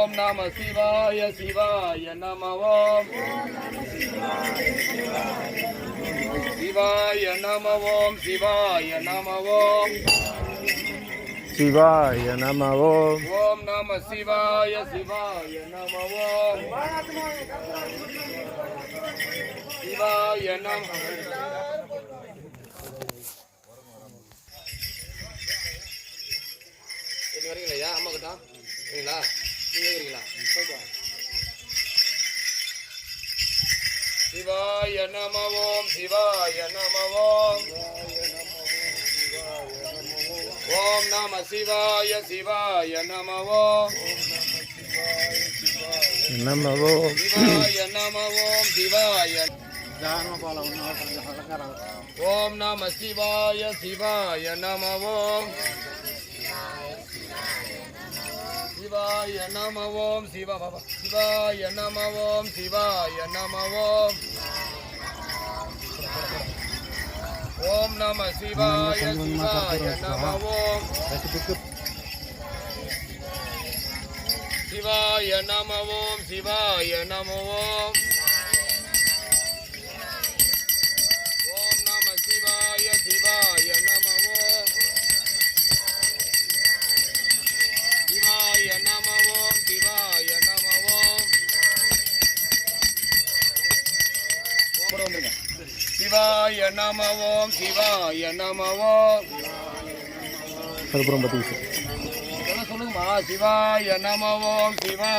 ஓம் நம சிவாய சிவாய நம ஓம் சிவாய நம ஓம் சிவாய நம ஓம் சிவாய நம ஓம் ஓம் நம சிவாய சிவாய நம ஓம் சிவாய நம வரீங்களா அம்மா கிட்ட சரிங்களா நீங்க வரீங்களா சிவாய நம ஓம் சிவாய நம ஓம் ஓம் நம சிவாய சிவாய நம ஓம் நம ஓம் சிவாய நம ஓம் சிவாய ஓம் நம சிவாய சிவாய நம ஓம் சிவாய நம ஓம் சிவாய நம ஓம் சிவாய நம ஓம் ஓம் நம சிவாய சிவாய நம ஓம் சிவாய நம ஓம் சிவாய நம ஓம் ஓம் நம சிவாய சிவாய நம ஓம் சிவாய நம ஓம் சிவாய நம ஓம் சிவாய நம ஓம் சிவாய நம ஓம் அதுக்கப்புறம் சொல்லுங்கம்மா சிவாய நம ஓம் சிவா